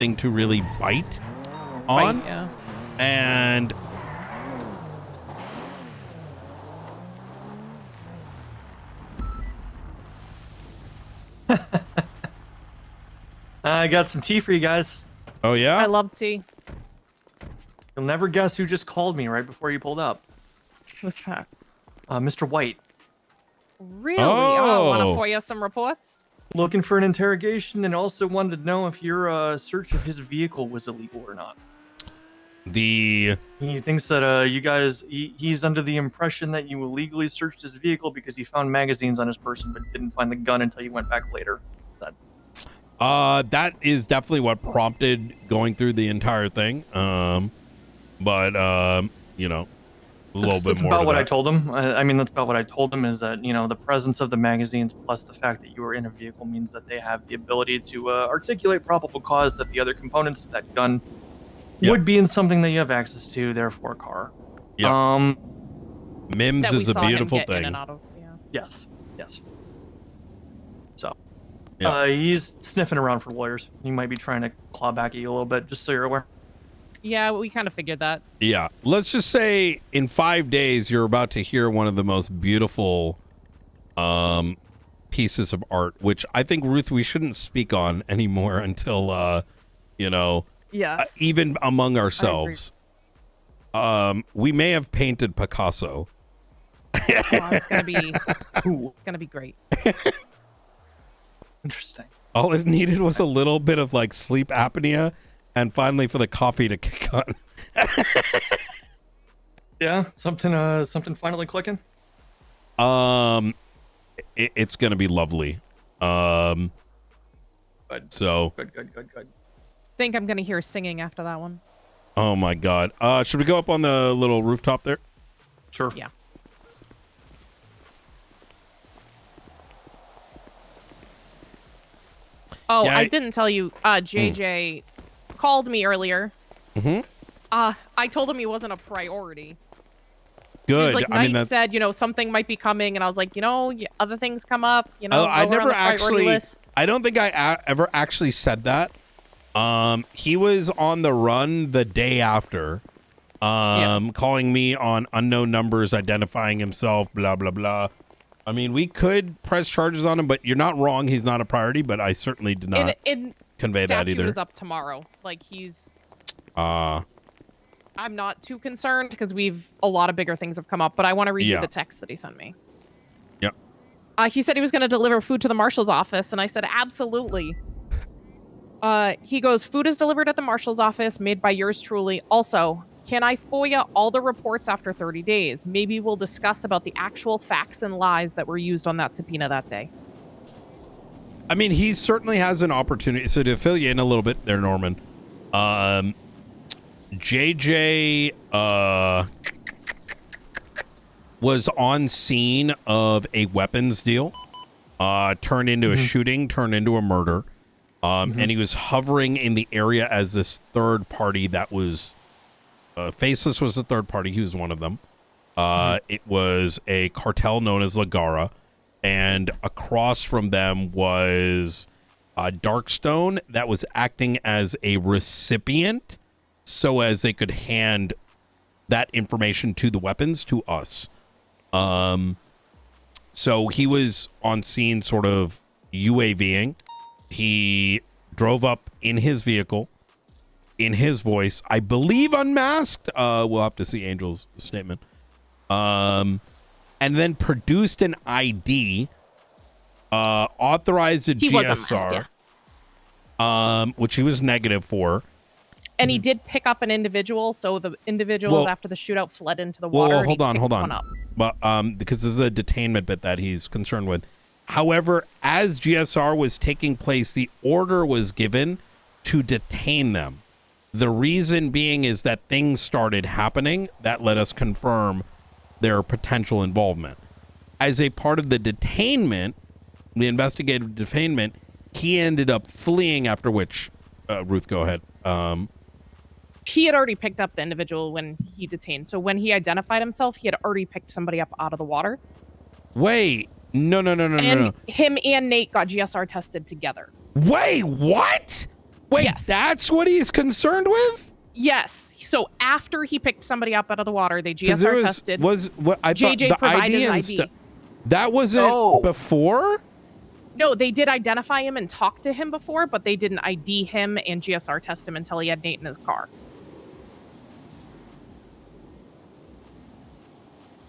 thing to really bite on. Right, yeah. And I got some tea for you guys. oh yeah, I love tea. You'll never guess who just called me right before you pulled up. What's that? Mr. White. Really? Oh, want to Oh. FOIA some reports? Looking for an interrogation and also wanted to know if your search of his vehicle was illegal or not. the He thinks that you guys, he's under the impression that you illegally searched his vehicle because he found magazines on his person but didn't find the gun until you went back later. that is definitely what prompted going through the entire thing. But you know, a little bit That's more. about to what that. I told him. I mean, that's about what I told him is that, you know, the presence of the magazines plus the fact that you were in a vehicle means that they have the ability to articulate probable cause that the other components to that gun would be in something that you have access to, therefore car. Yep. Mims That we is a saw him beautiful get in thing. and out of, yeah. Yes. So, Yeah. he's sniffing around for lawyers. He might be trying to claw back at you a little bit, just so you're aware. Yeah, we kind of figured that. Yeah. Let's just say in 5 days, you're about to hear one of the most beautiful pieces of art, which I think, Ruth, we shouldn't speak on anymore until, you know, Yes. even among ourselves. We may have painted Picasso. It's gonna be. Ooh, It's gonna be great. interesting. All it needed was a little bit of like sleep apnea and finally for the coffee to kick on. Yeah, something finally clicking. It's going to be lovely. Good. So, Good. Think I'm gonna hear singing after that one. oh my God. Should we go up on the little rooftop there? Sure. Yeah. Oh, Yeah, I didn't tell you. JJ called me earlier. Mm-hmm. I told him he wasn't a priority. Good. He's like, I mean, Knight that's. said, you know, something might be coming, and I was like, you know, other things come up. You know, I lower on never the priority actually. list. I don't think I ever actually said that. He was on the run the day after. Calling me on unknown numbers, identifying himself, blah blah blah. I mean, we could press charges on him, but you're not wrong. He's not a priority, but I certainly did not In convey that statute either. is up tomorrow. Like he's. Uh, I'm not too concerned because a lot of bigger things have come up, but I want to read you Yeah. the text that he sent me. Yep. He said he was going to deliver food to the marshal's office, and I said, absolutely. He goes, food is delivered at the marshal's office, made by yours truly. Also, can I FOIA all the reports after 30 days? Maybe we'll discuss about the actual facts and lies that were used on that subpoena that day. I mean, he certainly has an opportunity. So to fill you in a little bit there, Norman, JJ was on scene of a weapons deal, turned into a shooting, turned into a murder, and he was hovering in the area as this third party that was Faceless was the third party. He was one of them. It was a cartel known as Lagara, and across from them was Darkstone that was acting as a recipient so as they could hand that information to the weapons to us. So he was on scene sort of UAVing. He drove up in his vehicle, in his voice, I believe unmasked. We'll have to see Angel's statement. And then produced an ID, authorized a He was unmasked, GSR, which he was negative for. And he did pick up an individual, so the individuals after the shootout fled into the water. Well, and he hold picked on. one up. But because this is a detainment bit that he's concerned with. However, as GSR was taking place, the order was given to detain them. The reason being is that things started happening that let us confirm their potential involvement. As a part of the detainment, the investigative detainment, he ended up fleeing, after which, Ruth, go ahead. He had already picked up the individual when he detained. So when he identified himself, he had already picked somebody up out of the water. Wait, no. And him and Nate got GSR tested together. Wait, what? Wait, Yes. that's what he's concerned with? Yes. So after he picked somebody up out of the water, they 'Cause there GSR tested. I thought JJ the provided ID his and ID. stuff. That wasn't before? No, they did identify him and talk to him before, but they didn't ID him and GSR test him until he had Nate in his car.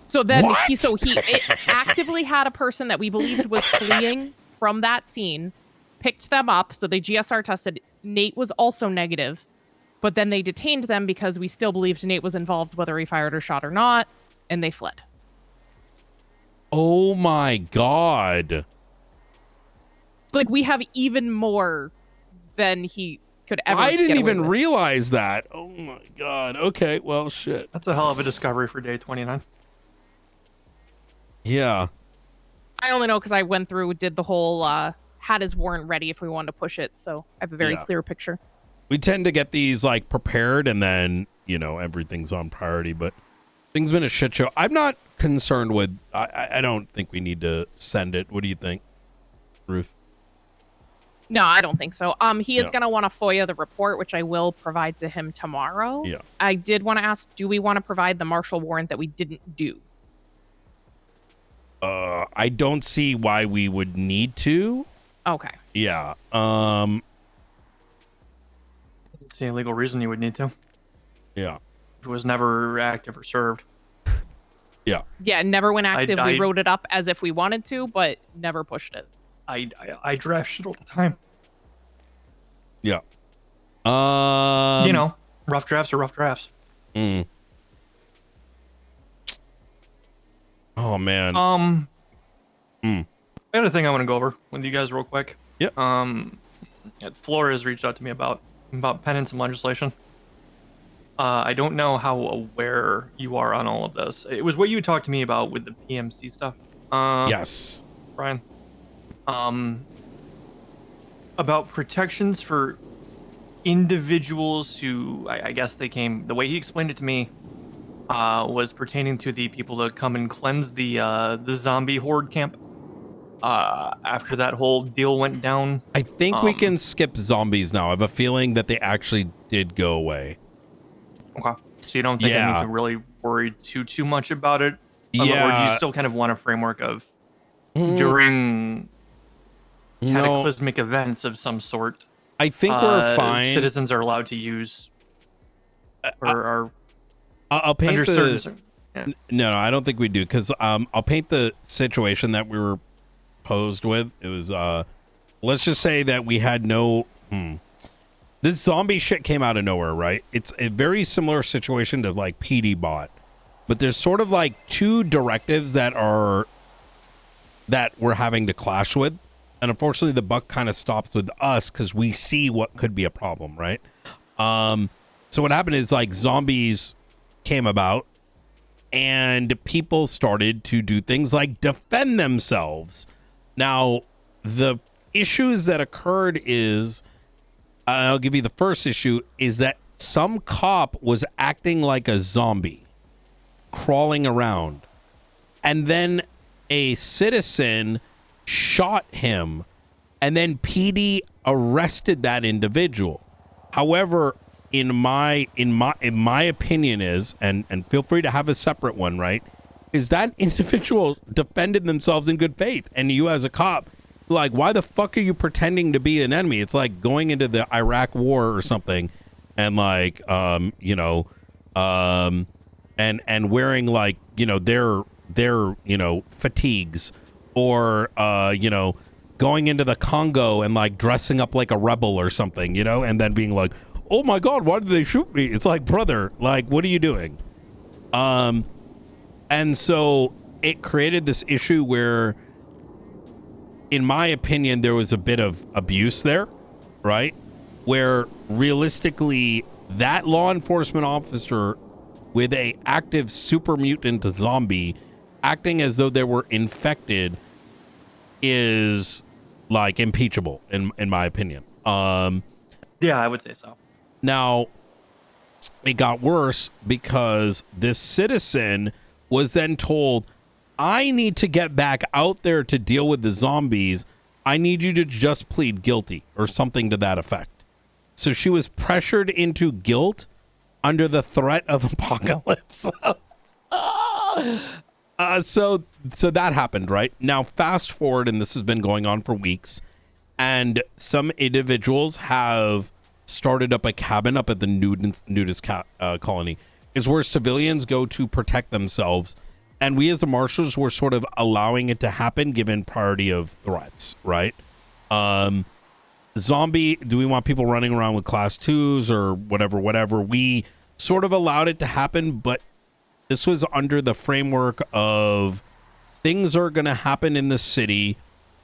So then What? it actively had a person that we believed was fleeing from that scene, picked them up, so they GSR tested. Nate was also negative, but then they detained them because we still believed Nate was involved, whether he fired or shot or not, and they fled. Oh my God. Like, we have even more than he could ever I didn't get away even with. realize that. Oh my God. Okay, well, shit. That's a hell of a discovery for day 29. Yeah. I only know because I went through, did the whole, had his warrant ready if we wanted to push it, so I have a very clear picture. We tend to get these like prepared and then, you know, everything's on priority, but things been a shit show. I'm not concerned with, I don't think we need to send it. What do you think, Ruth? No, I don't think so. He is going to want to FOIA the report, which I will provide to him tomorrow. Yeah. I did want to ask, do we want to provide the marshal warrant that we didn't do? I don't see why we would need to. Okay. Yeah. I don't see any legal reason you would need to. Yeah. If it was never active or served. Yeah. Yeah, never went active. I we wrote it up as if we wanted to, but never pushed it. I draft shit all the time. Yeah. You know, rough drafts are rough drafts. Oh man. I got a thing I want to go over with you guys real quick. Yep. Flores reached out to me about penance and legislation. I don't know how aware you are on all of this. It was what you talked to me about with the PMC stuff. Yes. Brian. About protections for individuals who, I guess they came, the way he explained it to me, was pertaining to the people that come and cleanse the zombie horde camp. After that whole deal went down. I think we can skip zombies now. I have a feeling that they actually did go away. Okay. So you don't think I need to really worry too much about it? Yeah. Or do you still kind of want a framework of during cataclysmic events of some sort? I think we're fine. Citizens are allowed to use I'll paint under the certain. No, I don't think we do, because I'll paint the situation that we were posed with. It was let's just say that we had no this zombie shit came out of nowhere, right? It's a very similar situation to like PD bot, but there's sort of like two directives that we're having to clash with, and unfortunately the buck kind of stops with us because we see what could be a problem, right? So what happened is, like, zombies came about and people started to do things like defend themselves. Now, the issues that occurred is, I'll give you the first issue, is that some cop was acting like a zombie, crawling around, and then a citizen shot him, and then PD arrested that individual. However, in my opinion is, and feel free to have a separate one, right, is that individual defended themselves in good faith, and you as a cop, like, why the fuck are you pretending to be an enemy? It's like going into the Iraq war or something, and like and wearing, like, you know, their you know, fatigues, or going into the Congo and like dressing up like a rebel or something, you know, and then being like, oh my god, why did they shoot me? It's like, brother, like, what are you doing? And so it created this issue where, in my opinion, there was a bit of abuse there, right? Where realistically, that law enforcement officer with a active super mutant zombie acting as though they were infected is like impeachable in my opinion. Yeah, I would say so. Now, it got worse because this citizen was then told, I need to get back out there to deal with the zombies. I need you to just plead guilty, or something to that effect. So she was pressured into guilt under the threat of apocalypse. So that happened, right? Now, fast forward, and this has been going on for weeks, and some individuals have started up a cabin up at the nudist colony, is where civilians go to protect themselves. And we as the marshals were sort of allowing it to happen given priority of threats, right? Zombie, do we want people running around with class 2s or whatever? We sort of allowed it to happen, but this was under the framework of things are going to happen in the city.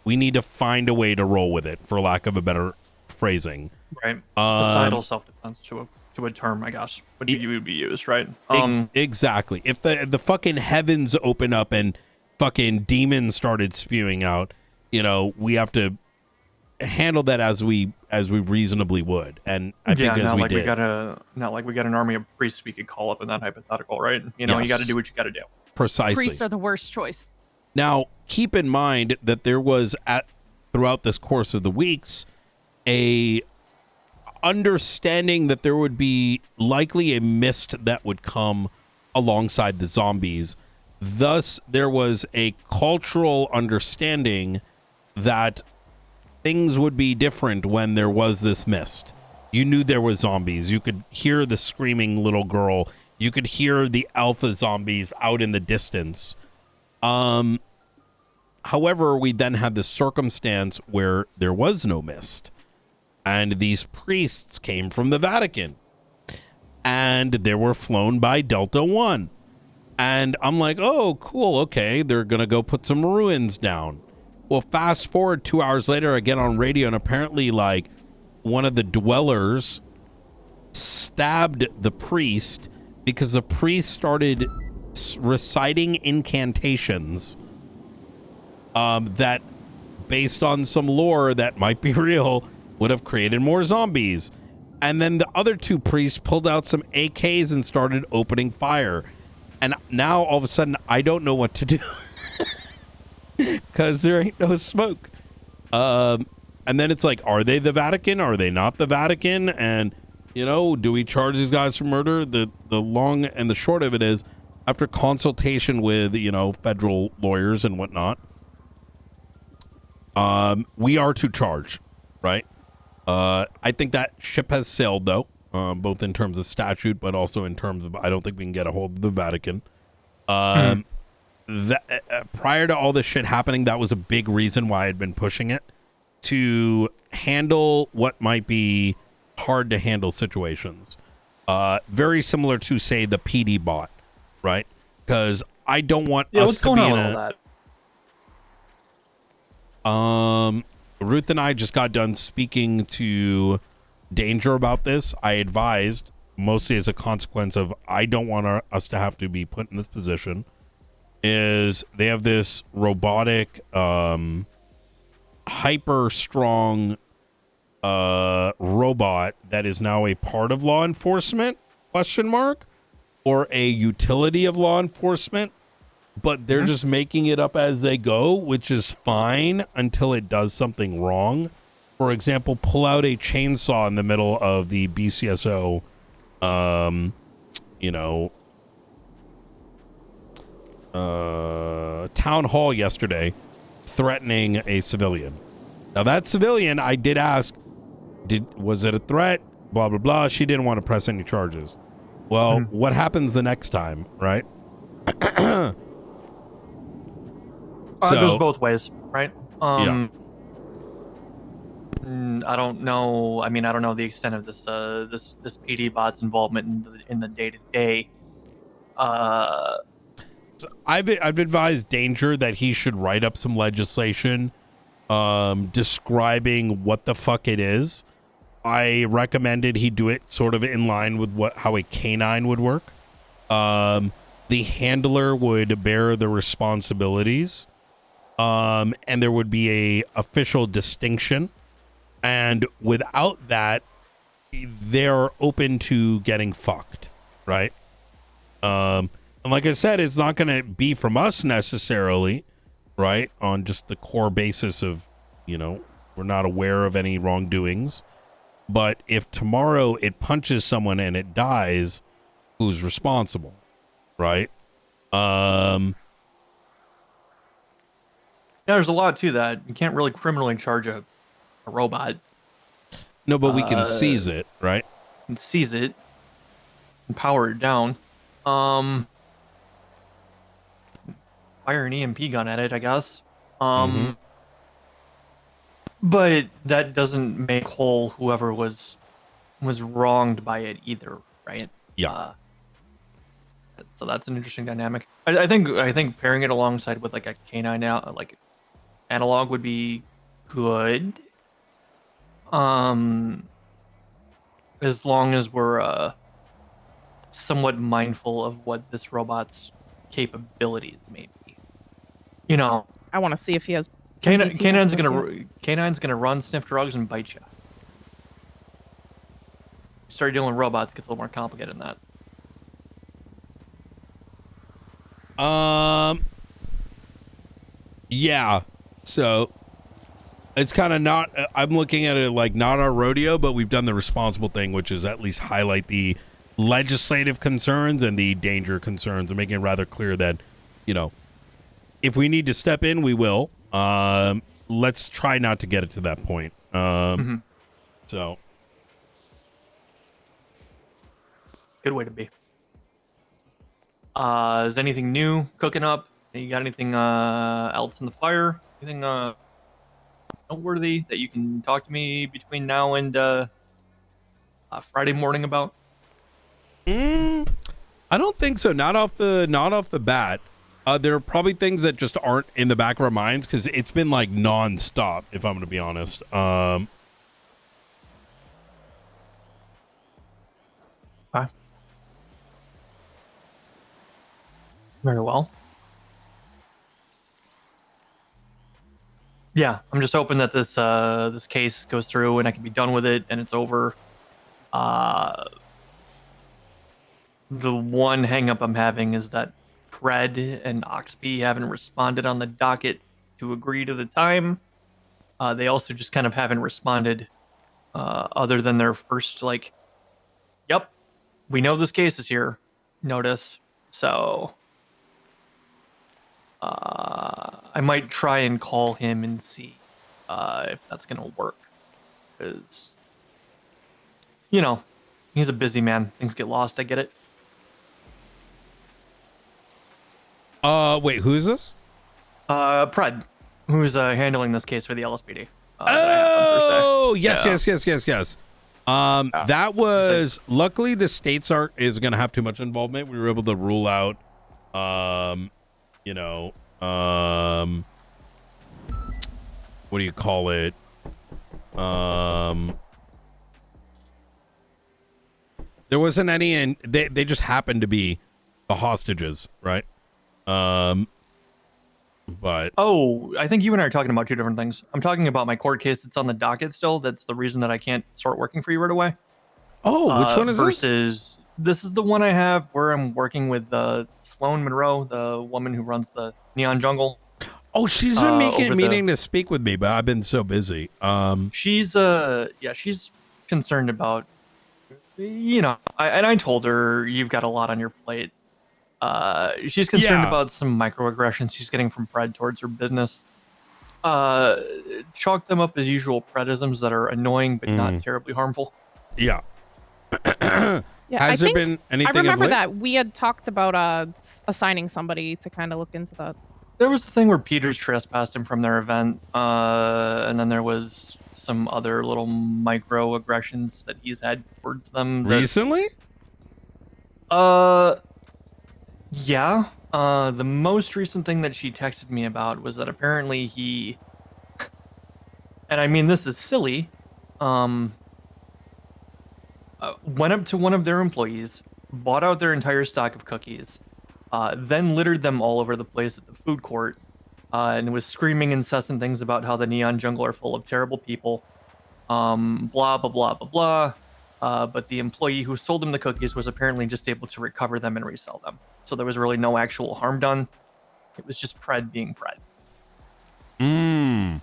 We need to find a way to roll with it, for lack of a better phrasing. Right. Societal self-defense to a term, I guess, would be used, right? Exactly. If the fucking heavens open up and fucking demons started spewing out, we have to handle that as we reasonably would, and I think as we did. Not like we got an army of priests we could call up in that hypothetical, right? You got to do what you got to do. Precisely. Priests are the worst choice. Now, keep in mind that there was throughout this course of the weeks a understanding that there would be likely a mist that would come alongside the zombies. Thus, there was a cultural understanding that things would be different when there was this mist. You knew there was zombies. You could hear the screaming little girl. You could hear the alpha zombies out in the distance. However, we then had this circumstance where there was no mist. And these priests came from the Vatican. And they were flown by Delta One. And I'm like, oh, cool. Okay, they're going to go put some ruins down. Well, fast forward 2 hours later, I get on radio, and apparently, like, one of the dwellers stabbed the priest because the priest started reciting incantations that, based on some lore that might be real, would have created more zombies. And then the other two priests pulled out some AKs and started opening fire. And now, all of a sudden, I don't know what to do. Because there ain't no smoke. And then it's like, are they the Vatican? Are they not the Vatican? And, do we charge these guys for murder? The long and the short of it is, after consultation with, federal lawyers and whatnot, we are to charge, right? I think that ship has sailed, though, both in terms of statute, but also in terms of, I don't think we can get a hold of the Vatican. Prior to all this shit happening, that was a big reason why I'd been pushing it, to handle what might be hard to handle situations. Very similar to, say, the PD bot, right? Because I don't want us to be in all that. Ruth and I just got done speaking to Danger about this. I advised, mostly as a consequence of I don't want us to have to be put in this position, is they have this robotic, hyper strong robot that is now a part of law enforcement, ? Or a utility of law enforcement, but they're just making it up as they go, which is fine until it does something wrong. For example, pull out a chainsaw in the middle of the BCSO, town hall yesterday, threatening a civilian. Now, that civilian, I did ask, was it a threat? Blah, blah, blah. She didn't want to press any charges. Well, what happens the next time, right? It goes both ways, right? Yeah. I don't know. I mean, I don't know the extent of this this PD bot's involvement in the day-to-day. So I've advised Danger that he should write up some legislation describing what the fuck it is. I recommended he do it sort of in line with how a canine would work. The handler would bear the responsibilities, and there would be a official distinction. And without that, they're open to getting fucked, right? And like I said, it's not going to be from us necessarily, right? On just the core basis of, we're not aware of any wrongdoings. But if tomorrow it punches someone and it dies, who's responsible, right? Yeah, there's a lot to that. You can't really criminally charge a robot No, but we can seize it, right? and seize it and power it down. Fire an EMP gun at it, I guess. But that doesn't make whole whoever was wronged by it either, right? Yeah. So that's an interesting dynamic. I think pairing it alongside with like a canine like analog would be good. As long as we're somewhat mindful of what this robot's capabilities may be. You know, I want to see if he has. canine's MDT gonna run, sniff drugs, and bite you. Start dealing with robots, gets a little more complicated than that. Yeah. So it's kind of not, I'm looking at it like not our rodeo, but we've done the responsible thing, which is at least highlight the legislative concerns and the danger concerns and making it rather clear that, you know, if we need to step in, we will. Let's try not to get it to that point. So. Good way to be. Is anything new cooking up? You got anything else in the fire? Anything noteworthy that you can talk to me between now and Friday morning about? I don't think so. Not off the bat. There are probably things that just aren't in the back of our minds because it's been like nonstop, if I'm going to be honest. Very well. Yeah, I'm just hoping that this case goes through and I can be done with it and it's over. The one hangup I'm having is that Pred and Oxby haven't responded on the docket to agree to the time. They also just kind of haven't responded other than their first, like, yep, we know this case is here notice. So I might try and call him and see if that's going to work. Because, you know, he's a busy man. Things get lost. I get it. Wait, who is this? Pred, who's handling this case for the LSPD. Oh, yes, Yeah. yes. That was luckily the states is going to have too much involvement. We were able to rule out, you know, what do you call it? There wasn't any, and they just happened to be the hostages, right? But I think you and I are talking about two different things. I'm talking about my court case that's on the docket still. That's the reason that I can't start working for you right away. Oh, which one is this? This is the one I have where I'm working with Sloan Monroe, the woman who runs the Neon Jungle. Oh, she's been meaning to speak with me, but I've been so busy. She's concerned about, you know, I told her you've got a lot on your plate. She's concerned about some microaggressions she's getting from Pred towards her business. Chalk them up as usual Predisms that are annoying but not terribly harmful. Yeah. Yeah, Has there been anything? I remember that we had talked about assigning somebody to kind of look into that. There was the thing where Peters trespassed him from their event, and then there was some other little microaggressions that he's had towards them. Recently? Yeah. The most recent thing that she texted me about was that apparently he, and I mean this is silly, went up to one of their employees, bought out their entire stock of cookies, then littered them all over the place at the food court, and was screaming incessant things about how the Neon Jungle are full of terrible people, blah, blah, blah, blah, blah. But the employee who sold him the cookies was apparently just able to recover them and resell them. So there was really no actual harm done. It was just Pred being Pred.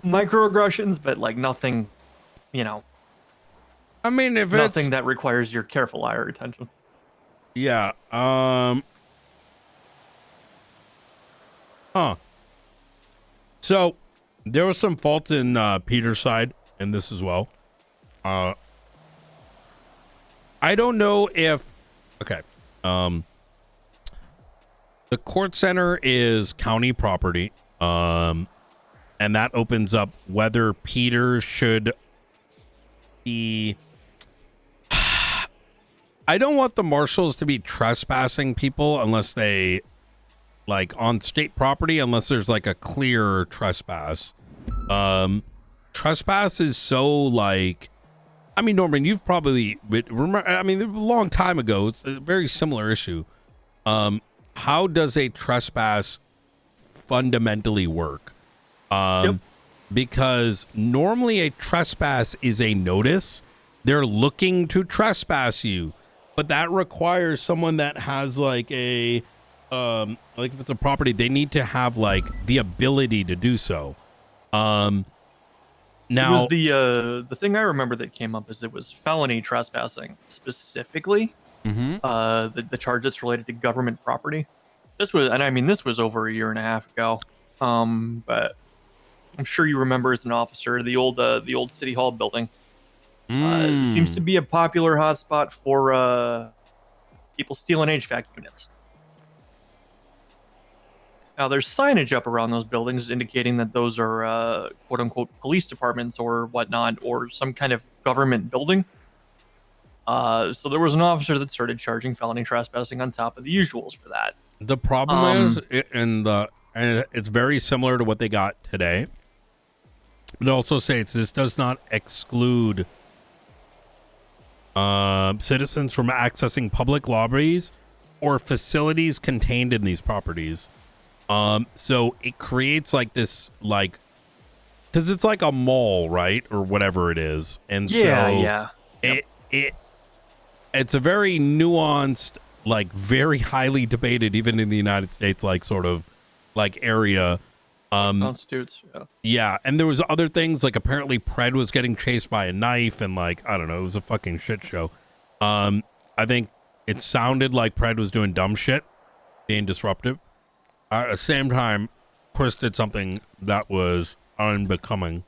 Microaggressions, but like nothing, you know. I mean, if Nothing it's that requires your careful eye or attention. yeah, huh. So there was some fault in Peter's side in this as well. I don't know if okay. The court center is county property. And that opens up whether Peter should be I don't want the marshals to be trespassing people unless they like on state property, unless there's like a clear trespass. Trespass is so like, I mean, Norman, you've probably remember, I mean, a long time ago, it's a very similar issue. How does a trespass fundamentally work? Because normally a trespass is a notice. They're looking to trespass you, but that requires someone that has like a like if it's a property, they need to have like the ability to do so. Now it was the thing I remember that came up is it was felony trespassing specifically. The charge that's related to government property. This was, and I mean, this was over a year and a half ago. But I'm sure you remember as an officer the old city hall building. Seems to be a popular hotspot for people stealing HVAC units. Now, there's signage up around those buildings indicating that those are quote-unquote police departments or whatnot, or some kind of government building. So there was an officer that started charging felony trespassing on top of the usuals for that. the problem is, and it's very similar to what they got today. It also states this does not exclude citizens from accessing public lobbies or facilities contained in these properties. So it creates like this, like, because it's like a mall, right, or whatever it is, and it's a very nuanced, like very highly debated, even in the United States, like sort of like area. Constitutes, yeah, and there was other things, like apparently Pred was getting chased by a knife, and like I don't know, it was a fucking shit show. I think it sounded like Pred was doing dumb shit, being disruptive. At the same time, Chris did something that was unbecoming.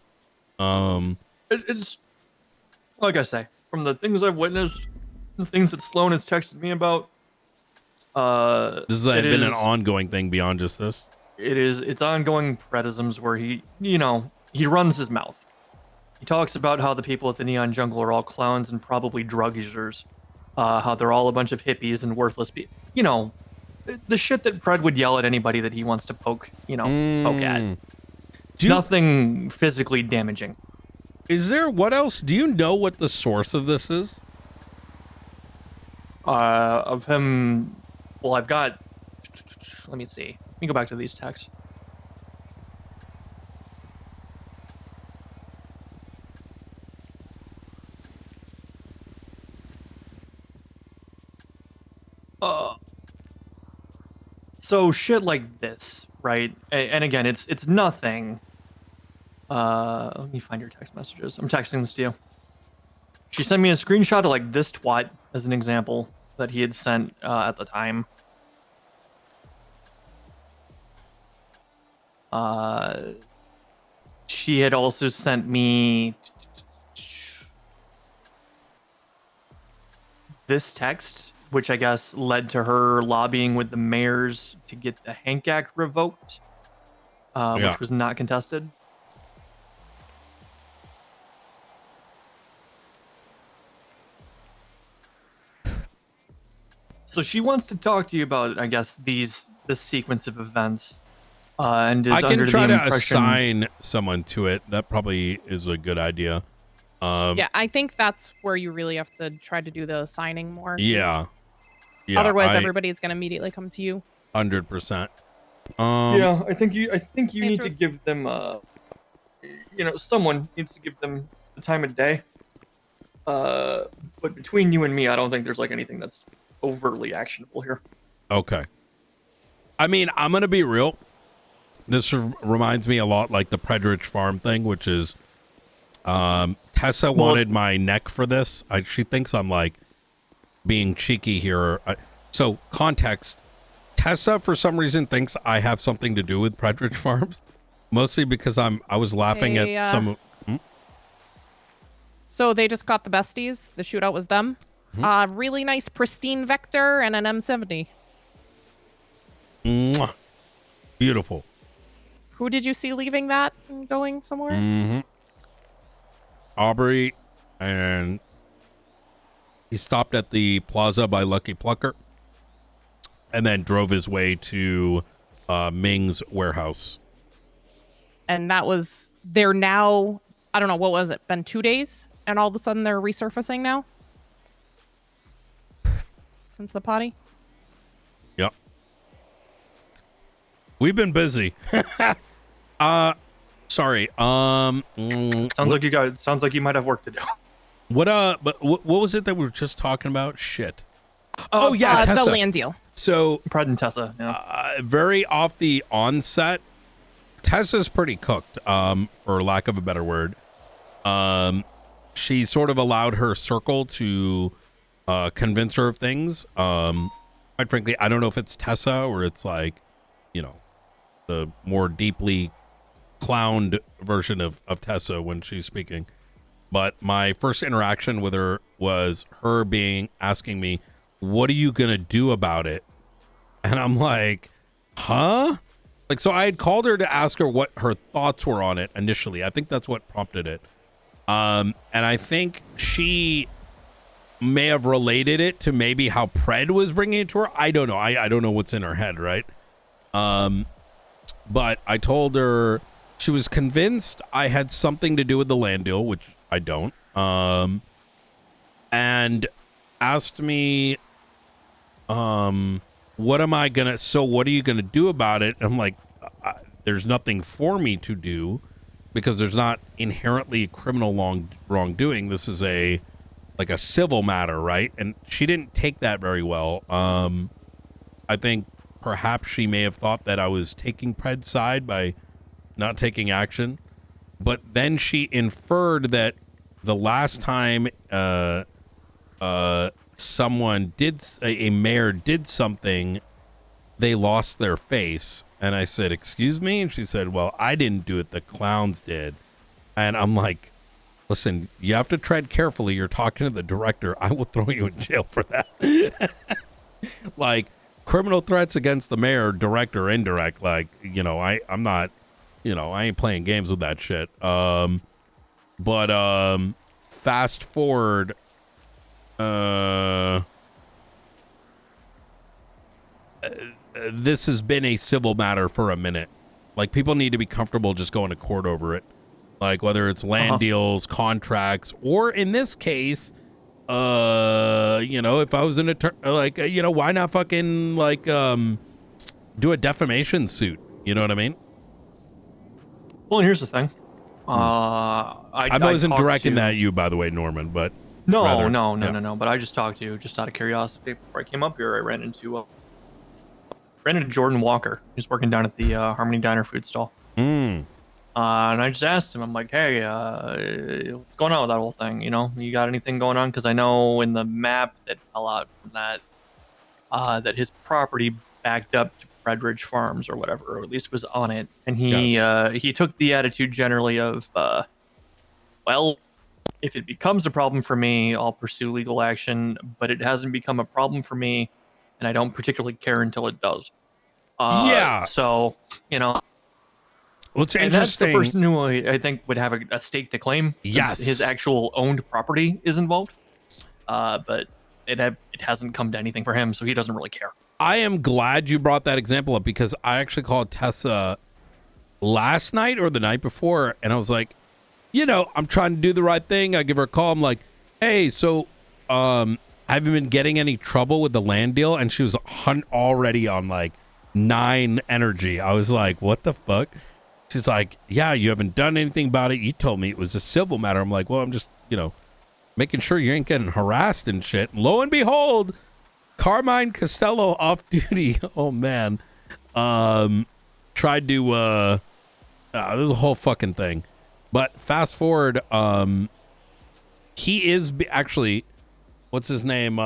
It's like I say, from the things I've witnessed, the things that Sloan has texted me about. This has been an ongoing thing beyond just this. It's ongoing Predisms where he runs his mouth. He talks about how the people at the Neon Jungle are all clowns and probably drug users. How they're all a bunch of hippies and worthless people. You know, the shit that Pred would yell at anybody that he wants to poke at. Nothing physically damaging. Is there, what else? Do you know what the source of this is? Of him, well, I've got, let me see. Let me go back to these texts. So shit like this, right? And again, it's nothing. Let me find your text messages. I'm texting this to you. She sent me a screenshot of like this twat as an example that he had sent at the time. She had also sent me this text, which I guess led to her lobbying with the mayors to get the Hank Act revoked, which was not contested. So she wants to talk to you about, I guess, this sequence of events. And is I can under try the to assign someone to it. That probably is a good idea. Yeah, I think that's where you really have to try to do the assigning more. Yeah. Otherwise, everybody's going to immediately come to you. 100%. Yeah, I think you need to give them, someone needs to give them the time of day. But between you and me, I don't think there's like anything that's overtly actionable here. Okay. I mean, I'm going to be real. This reminds me a lot like the Fredrick farm thing, which is Tessa wanted my neck for this. She thinks I'm like being cheeky here. So context, Tessa for some reason thinks I have something to do with Fredrick Farms, mostly because I was laughing at some. So they just got the besties. The shootout was them. Really nice pristine Vector and an M70. Mwah. Beautiful. Who did you see leaving that and going somewhere? Aubrey, and he stopped at the plaza by Lucky Plucker and then drove his way to Ming's warehouse. And that was, they're now, I don't know, what was it, been 2 days? And all of a sudden they're resurfacing now? Since the potty? Yep. We've been busy. Sorry. Sounds like you might have work to do. But what was it that we were just talking about? Shit. Oh yeah, the land deal. So Pred and Tessa. Yeah. Very off the onset, Tessa's pretty cooked, for lack of a better word. She sort of allowed her circle to convince her of things. Quite frankly, I don't know if it's Tessa or it's like, the more deeply clowned version of Tessa when she's speaking. But my first interaction with her was her asking me, what are you going to do about it? And I'm like, huh? Like, so I had called her to ask her what her thoughts were on it initially. I think that's what prompted it. And I think she may have related it to maybe how Pred was bringing it to her. I don't know. I don't know what's in her head, right? But I told her she was convinced I had something to do with the land deal, which I don't. And asked me, what are you going to do about it? And I'm like, there's nothing for me to do because there's not inherently criminal wrongdoing. This is a civil matter, right? And she didn't take that very well. I think perhaps she may have thought that I was taking Pred's side by not taking action. But then she inferred that the last time someone a mayor did something, they lost their face. And I said, excuse me? And she said, well, I didn't do it. The clowns did. And I'm like, listen, you have to tread carefully. You're talking to the director. I will throw you in jail for that. Like, criminal threats against the mayor, direct or indirect. Like, I'm not, I ain't playing games with that shit. But fast forward, this has been a civil matter for a minute. Like, people need to be comfortable just going to court over it. Like, whether it's land deals, contracts, or in this case, if I was an attorney, why not fucking do a defamation suit? You know what I mean? Well, and here's the thing. I wasn't directing that at you, by the way, Norman, but no. But I just talked to, just out of curiosity, before I came up here, I ran into Jordan Walker, who's working down at the Harmony Diner food stall. And I just asked him, I'm like, hey, what's going on with that whole thing? You got anything going on? Because I know in the map that fell out from that, that his property backed up to Fredrick Farms or whatever, or at least was on it. And he took the attitude generally of, well, if it becomes a problem for me, I'll pursue legal action, but it hasn't become a problem for me, and I don't particularly care until it does. So, well, it's interesting. And that's the person who I think would have a stake to claim. Yes. His actual owned property is involved. But it hasn't come to anything for him, so he doesn't really care. I am glad you brought that example up because I actually called Tessa last night or the night before, and I was like, I'm trying to do the right thing. I give her a call. I'm like, hey, so have you been getting any trouble with the land deal? And she was already on 9 energy. I was like, what the fuck? She's like, yeah, you haven't done anything about it. You told me it was a civil matter. I'm like, well, I'm just, making sure you ain't getting harassed and shit. Lo and behold, Carmine Costello off duty. Oh, man. Tried to, there's a whole fucking thing. But fast forward, he is actually, what's his name?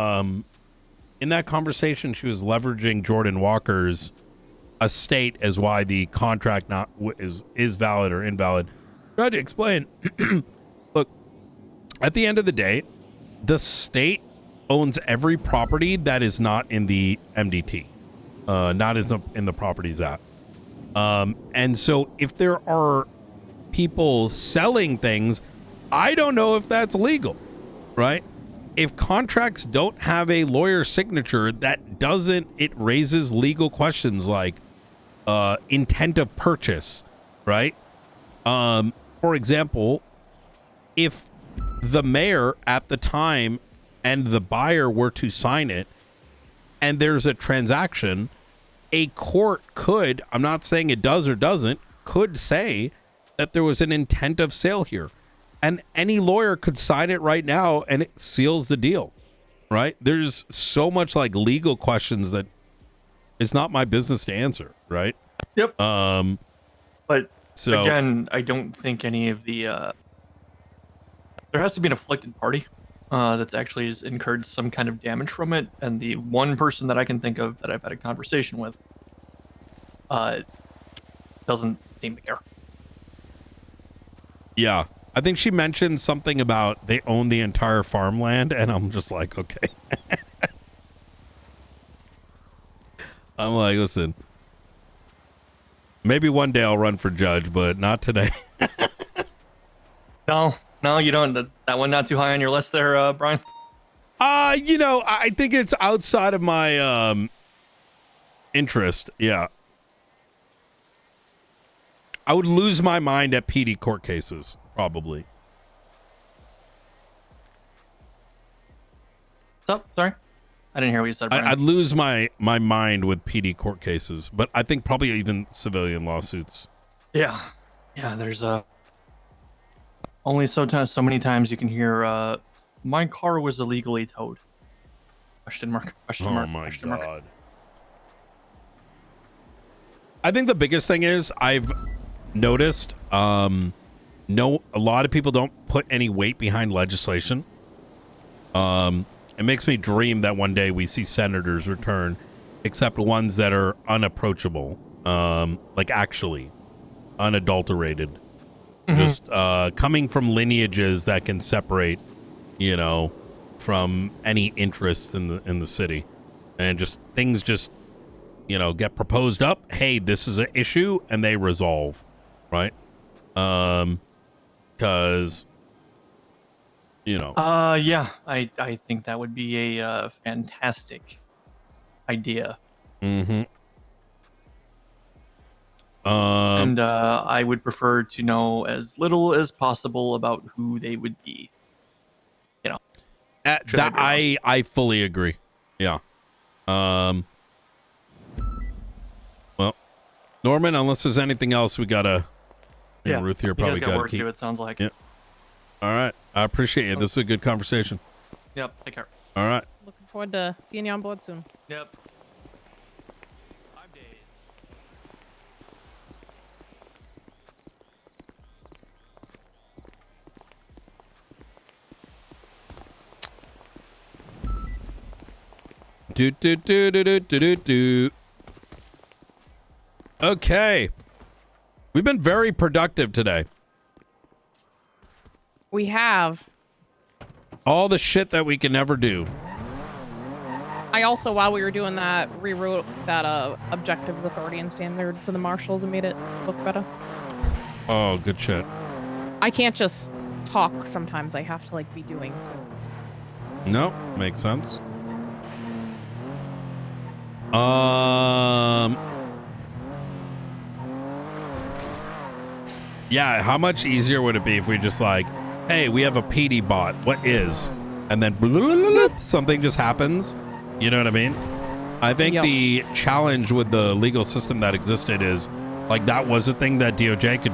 In that conversation, she was leveraging Jordan Walker's estate as why the contract is valid or invalid. Tried to explain. Look, at the end of the day, the state owns every property that is not in the MDT, not as in the Properties Act. And so if there are people selling things, I don't know if that's legal, right? If contracts don't have a lawyer's signature, it raises legal questions like intent of purchase, right? For example, if the mayor at the time and the buyer were to sign it and there's a transaction, a court could, I'm not saying it does or doesn't, could say that there was an intent of sale here. And any lawyer could sign it right now and it seals the deal, right? There's so much like legal questions that it's not my business to answer, right? Yep. But so again, I don't think any of the there has to be an afflicted party that's actually has incurred some kind of damage from it, and the one person that I can think of that I've had a conversation with doesn't seem to care. Yeah. I think she mentioned something about they own the entire farmland, and I'm just like, okay. I'm like, listen, maybe one day I'll run for judge, but not today. No, you don't. That one not too high on your list there, Brian? I think it's outside of my interest. Yeah. I would lose my mind at PD court cases, probably. Oh, sorry. I didn't hear what you said, Brian. I'd lose my mind with PD court cases, but I think probably even civilian lawsuits. Yeah. There's only so many times you can hear my car was illegally towed. Question mark. Oh my God. I think the biggest thing is I've noticed a lot of people don't put any weight behind legislation. It makes me dream that one day we see senators return, except ones that are unapproachable, like actually unadulterated, just coming from lineages that can separate, from any interest in the city, and just things just get proposed up. Hey, this is an issue, and they resolve, right? Because. Yeah, I think that would be a fantastic idea. Mm-hmm. And I would prefer to know as little as possible about who they would be. I fully agree. Yeah. Well, Norman, unless there's anything else, we gotta. Ruth here probably got gotta work to do, it sounds like. Yeah. All right. I appreciate it. This is a good conversation. Yep. Take care. All right. Looking forward to seeing you on board soon. Yep. 5 days. Okay. We've been very productive today. We have. All the shit that we can never do. I also, while we were doing that, rewrote that objectives, authority, and standards of the marshals and made it look better. Oh, good shit. I can't just talk sometimes. I have to be doing too. No, makes sense. Yeah, how much easier would it be if we just hey, we have a PD bot. What is? And then something just happens. You know what I mean? I think the challenge with the legal system that existed is that was a thing that DOJ could